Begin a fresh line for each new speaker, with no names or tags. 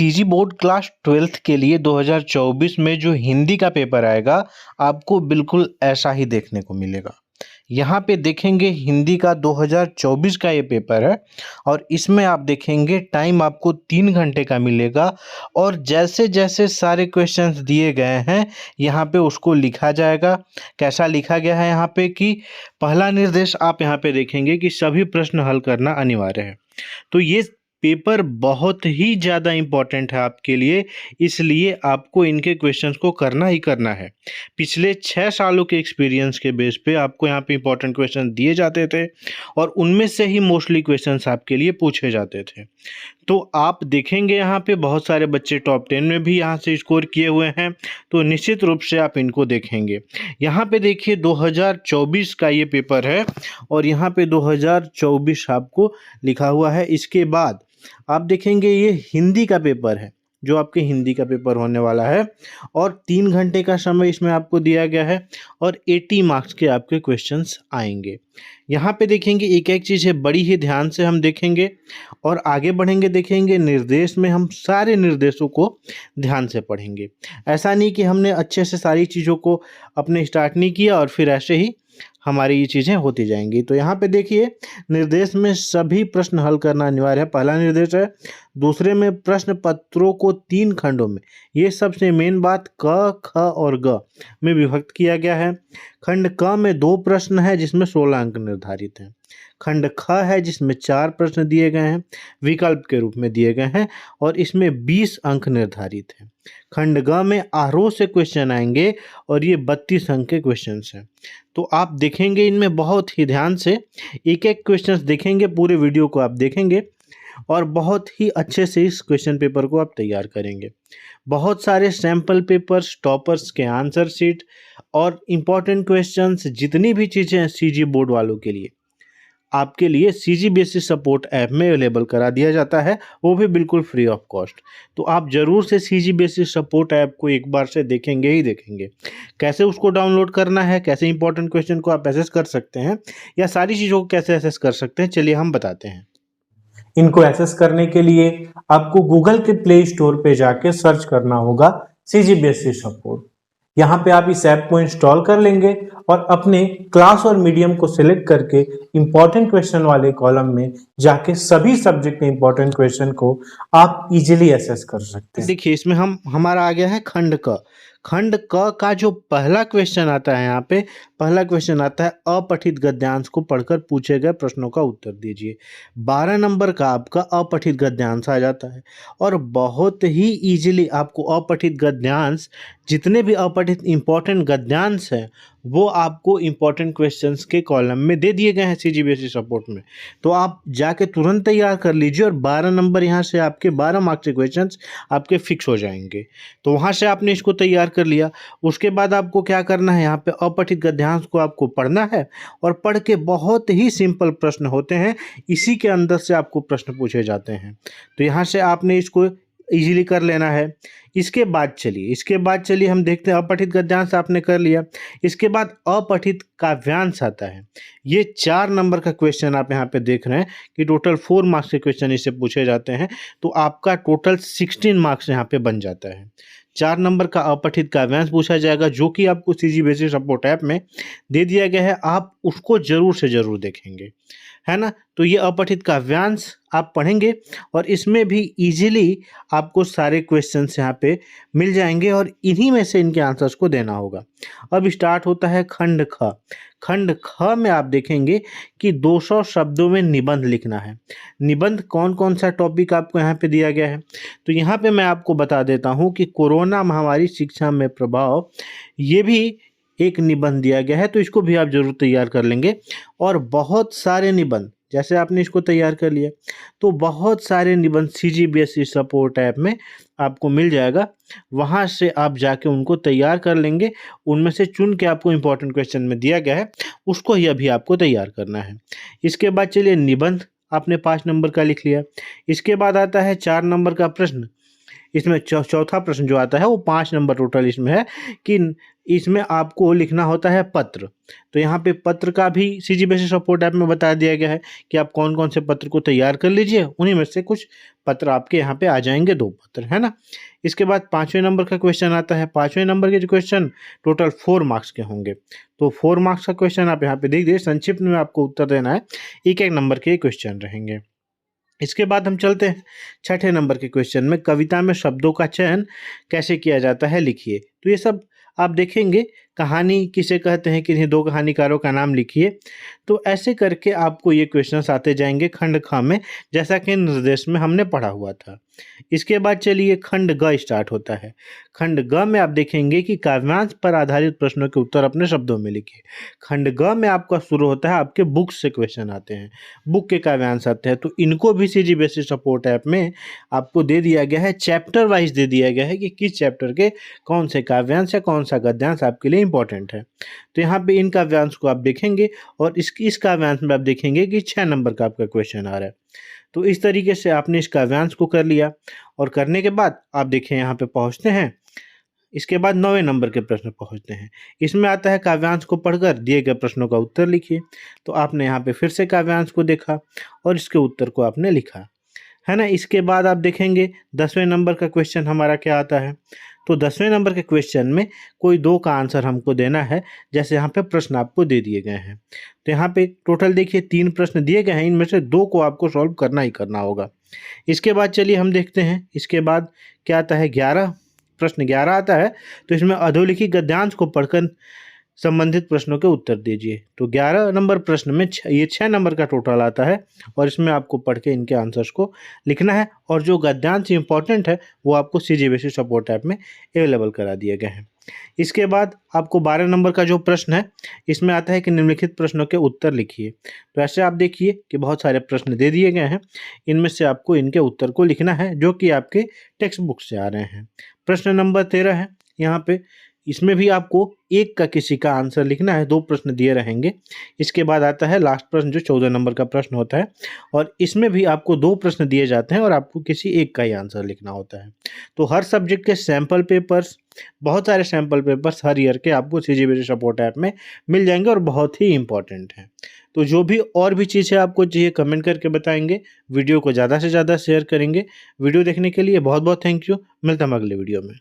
CG board class 12th के लिए 2024 में जो हिंदी का पेपर आएगा, आपको बिल्कुल ऐसा ही देखने को मिलेगा। यहाँ पे देखेंगे हिंदी का 2024 का ये पेपर है और इसमें आप देखेंगे टाइम आपको 3 घंटे का मिलेगा और जैसे-जैसे सारे क्वेश्चंस दिए गए हैं, यहाँ पे उसको लिखा जाएगा। कैसा लिखा गया है यहाँ पे कि पहला निर्देश आप यहाँ पे देखेंगे कि सभी प्रश्न हल करना अनिवार्य है। तो ये पेपर बहुत ही ज़्यादा इम्पोर्टेंट है आपके लिए, इसलिए आपको इनके क्वेश्चंस को करना ही करना है। पिछले 6 सालों के एक्सपीरियंस के बेस पे आपको यहाँ पे इम्पोर्टेंट क्वेश्चन दिए जाते थे और उनमें से ही मोस्टली क्वेश्चंस आपके लिए पूछे जाते थे। तो आप देखेंगे यहाँ पे बहुत सारे बच्चे टॉप 10 में भी यहाँ से स्कोर किए हुए हैं, तो निश्चित रूप से आप इनको देखेंगे। यहाँ पे देखिए 2024 का ये पेपर है और यहाँ पे 2024 आपको लिखा हुआ है। इसके बाद आप देखेंगे ये हिंदी का पेपर है, जो आपके हिंदी का पेपर होने वाला है और 3 घंटे का समय इसमें आपको दिया गया है और 80 मार्क्स के आपके क्वेश्चंस आएंगे। यहाँ पे देखेंगे एक-एक चीज़ है, बड़ी ही ध्यान से हम देखेंगे और आगे बढ़ेंगे। देखेंगे निर्देश में हम सारे निर्देशों को ध्यान से पढ़ेंगे। ऐसा नहीं कि हमने अच्छे से सारी चीज़ों को अपने स्टार्ट नहीं किया और फिर ऐसे ही हमारी ये चीज़ें होती जाएंगी। तो यहाँ पे देखिए निर्देश में सभी प्रश्न हल करना अनिवार्य है, पहला निर्देश है। दूसरे में प्रश्न पत्रों को 3 खंडों में, ये सबसे मेन बात, क, ख और ग में विभक्त किया गया है। खंड क में 2 प्रश्न है जिसमें 16 अंक निर्धारित हैं। खंड ख है जिसमें 4 प्रश्न दिए गए हैं, विकल्प के रूप में दिए गए हैं और इसमें 20 अंक निर्धारित हैं। खंड ग में आरोह से क्वेश्चन आएंगे और ये 32 अंक के क्वेश्चंस हैं। तो आप देखेंगे इनमें बहुत ही ध्यान से एक-एक क्वेश्चंस देखेंगे, पूरे वीडियो को आप देखेंगे और बहुत ही अच्छे से इस क्वेश्चन पेपर को आप तैयार करेंगे। बहुत सारे सैम्पल पेपर्स, टॉपर्स के आंसर शीट और इम्पॉर्टेंट क्वेश्चंस, जितनी भी चीज़ें हैं सीजी बोर्ड वालों के लिए, आपके लिए सीजीबीएसई सपोर्ट ऐप में अवेलेबल करा दिया जाता है, वो भी बिल्कुल फ्री ऑफ कॉस्ट। तो आप ज़रूर से सीजीबीएसई सपोर्ट ऐप को एक बार से देखेंगे ही देखेंगे। कैसे उसको डाउनलोड करना है, कैसे इंपॉर्टेंट क्वेश्चन को आप एसेस कर सकते हैं या सारी चीज़ों को कैसे एसेस कर सकते हैं, चलिए हम बताते हैं।
इनको एक्सेस करने के लिए आपको गूगल के प्ले स्टोर पे जाके सर्च करना होगा सीजीबीएसई सपोर्ट। यहाँ पे आप इस ऐप को इंस्टॉल कर लेंगे और अपने क्लास और मीडियम को सिलेक्ट करके इंपॉर्टेंट क्वेश्चन वाले कॉलम में जाके सभी सब्जेक्ट के इंपॉर्टेंट क्वेश्चन को आप इजीली एक्सेस कर सकते हैं।
देखिए इसमें हमारा आ गया है खंड क। खंड क का जो पहला क्वेश्चन आता है, यहाँ पे पहला क्वेश्चन आता है, अपठित गद्यांश को पढ़कर पूछे गए प्रश्नों का उत्तर दीजिए। 12 नंबर का आपका अपठित गद्यांश आ जाता है और बहुत ही इजीली आपको अपठित गद्यांश, जितने भी अपठित इंपॉर्टेंट गद्यांश हैं वो आपको इंपॉर्टेंट क्वेश्चंस के कॉलम में दे दिए गए हैं सीजीबीएसई सपोर्ट में। तो आप जाके तुरंत तैयार कर लीजिए और 12 नंबर यहाँ से आपके 12 मार्क्स के क्वेश्चंस आपके फिक्स हो जाएंगे। तो वहाँ से आपने इसको तैयार कर लिया। उसके बाद आपको क्या करना है, यहाँ पे अपठित गद्यांश को आपको पढ़ना है और पढ़ के बहुत ही सिंपल प्रश्न होते हैं, इसी के अंदर से आपको प्रश्न पूछे जाते हैं। तो यहाँ से आपने इसको इजीली कर लेना है। इसके बाद चलिए हम देखते हैं, अपठित गद्यांश आपने कर लिया। इसके बाद अपठित काव्यांश आता है। ये 4 नंबर का क्वेश्चन आप यहाँ पे देख रहे हैं कि टोटल 4 मार्क्स के क्वेश्चन इससे पूछे जाते हैं, तो आपका टोटल 16 मार्क्स यहाँ पे बन जाता है। 4 नंबर का अपठित काव्यांश पूछा जाएगा, जो कि आपको सीजीबीएसई सपोर्ट ऐप में दे दिया गया है। आप उसको ज़रूर से ज़रूर देखेंगे, है ना। तो ये अपठित काव्यांश आप पढ़ेंगे और इसमें भी इजीली आपको सारे क्वेश्चंस यहाँ पे मिल जाएंगे और इन्हीं में से इनके आंसर्स को देना होगा। अब स्टार्ट होता है खंड ख। खंड ख में आप देखेंगे कि 200 शब्दों में निबंध लिखना है। निबंध कौन कौन सा टॉपिक आपको यहाँ पे दिया गया है, तो यहाँ पे मैं आपको बता देता हूँ कि कोरोना महामारी शिक्षा में प्रभाव, ये भी एक निबंध दिया गया है, तो इसको भी आप जरूर तैयार कर लेंगे। और बहुत सारे निबंध, जैसे आपने इसको तैयार कर लिया तो बहुत सारे निबंध सीजीबीएसई सपोर्ट ऐप में आपको मिल जाएगा, वहाँ से आप जाके उनको तैयार कर लेंगे। उनमें से चुन के आपको इंपॉर्टेंट क्वेश्चन में दिया गया है, उसको ही अभी आपको तैयार करना है। इसके बाद चलिए निबंध आपने 5 नंबर का लिख लिया। इसके बाद आता है 4 नंबर का प्रश्न। इसमें चौथा प्रश्न जो आता है वो 5 नंबर टोटल इसमें है कि इसमें आपको लिखना होता है पत्र। तो यहाँ पे पत्र का भी सीजीबीएसई सपोर्ट ऐप में बता दिया गया है कि आप कौन कौन से पत्र को तैयार कर लीजिए, उन्हीं में से कुछ पत्र आपके यहाँ पे आ जाएंगे, 2 पत्र, है ना। इसके बाद 5वें नंबर का क्वेश्चन आता है। 5वें नंबर के जो क्वेश्चन टोटल 4 मार्क्स के होंगे। तो 4 मार्क्स का क्वेश्चन आप यहाँ पे देख दीजिए, संक्षिप्त में आपको उत्तर देना है, एक नंबर के क्वेश्चन रहेंगे। इसके बाद हम चलते हैं 6ठे नंबर के क्वेश्चन में, कविता में शब्दों का चयन कैसे किया जाता है लिखिए। तो ये सब आप देखेंगे, कहानी किसे कहते हैं, किन्हीं 2 कहानीकारों का नाम लिखिए। तो ऐसे करके आपको ये क्वेश्चंस आते जाएंगे खंड ख में, जैसा कि निर्देश में हमने पढ़ा हुआ था। इसके बाद चलिए खंड ग स्टार्ट होता है। खंड ग में आप देखेंगे कि काव्यांश पर आधारित प्रश्नों के उत्तर अपने शब्दों में लिखिए। खंड ग में आपका शुरू होता है, आपके बुक से क्वेश्चन आते हैं, बुक के काव्यांश आते हैं। तो इनको भी सीजीबीएसई सपोर्ट ऐप में आपको दे दिया गया है, चैप्टर वाइज दे दिया गया है कि किस चैप्टर के कौन से काव्यांश या कौन सा गद्यांश आपके लिए इंपॉर्टेंट है। तो यहाँ पे इन काव्यांश को आप देखेंगे और इस काव्यांश में आप देखेंगे कि 6 नंबर का आपका क्वेश्चन आ रहा है। तो इस तरीके से आपने इस काव्यांश को कर लिया और करने के बाद आप देखें यहाँ पे पहुँचते हैं। इसके बाद 9वें नंबर के प्रश्न पहुँचते हैं। इसमें आता है काव्यांश को पढ़कर दिए गए प्रश्नों का उत्तर लिखिए। तो आपने यहाँ पे फिर से काव्यांश को देखा और इसके उत्तर को आपने लिखा, है ना। इसके बाद आप देखेंगे 10वें नंबर का क्वेश्चन हमारा क्या आता है। तो 10वें नंबर के क्वेश्चन में कोई 2 का आंसर हमको देना है, जैसे यहाँ पे प्रश्न आपको दे दिए गए हैं। तो यहाँ पे टोटल देखिए 3 प्रश्न दिए गए हैं, इनमें से 2 को आपको सॉल्व करना ही करना होगा। इसके बाद चलिए हम देखते हैं, इसके बाद क्या आता है, 11 प्रश्न 11 आता है। तो इसमें अधोलिखित गद्यांश को पढ़कर संबंधित प्रश्नों के उत्तर दीजिए। तो 11 नंबर प्रश्न में ये 6 नंबर का टोटल आता है और इसमें आपको पढ़ के इनके आंसर्स को लिखना है और जो गद्यांश इंपॉर्टेंट है वो आपको सीजीबीएसई सपोर्ट ऐप में अवेलेबल करा दिए गए हैं। इसके बाद आपको 12 नंबर का जो प्रश्न है, इसमें आता है कि निम्नलिखित प्रश्नों के उत्तर लिखिए। तो ऐसे आप देखिए कि बहुत सारे प्रश्न दे दिए गए हैं, इनमें से आपको इनके उत्तर को लिखना है जो कि आपके टेक्स्ट बुक से आ रहे हैं। प्रश्न नंबर 13 है यहाँ पे, इसमें भी आपको एक का किसी का आंसर लिखना है, 2 प्रश्न दिए रहेंगे। इसके बाद आता है लास्ट प्रश्न जो 14 नंबर का प्रश्न होता है और इसमें भी आपको 2 प्रश्न दिए जाते हैं और आपको किसी एक का ही आंसर लिखना होता है। तो हर सब्जेक्ट के सैम्पल पेपर्स, बहुत सारे सैम्पल पेपर्स हर ईयर के आपको सीजीबीएसई सपोर्ट ऐप में मिल जाएंगे और बहुत ही इंपॉर्टेंट हैं। तो जो भी और भी चीज़ें आपको चाहिए कमेंट करके बताएंगे, वीडियो को ज़्यादा से ज़्यादा शेयर करेंगे। वीडियो देखने के लिए बहुत बहुत थैंक यू। मिलता हूं अगले वीडियो में।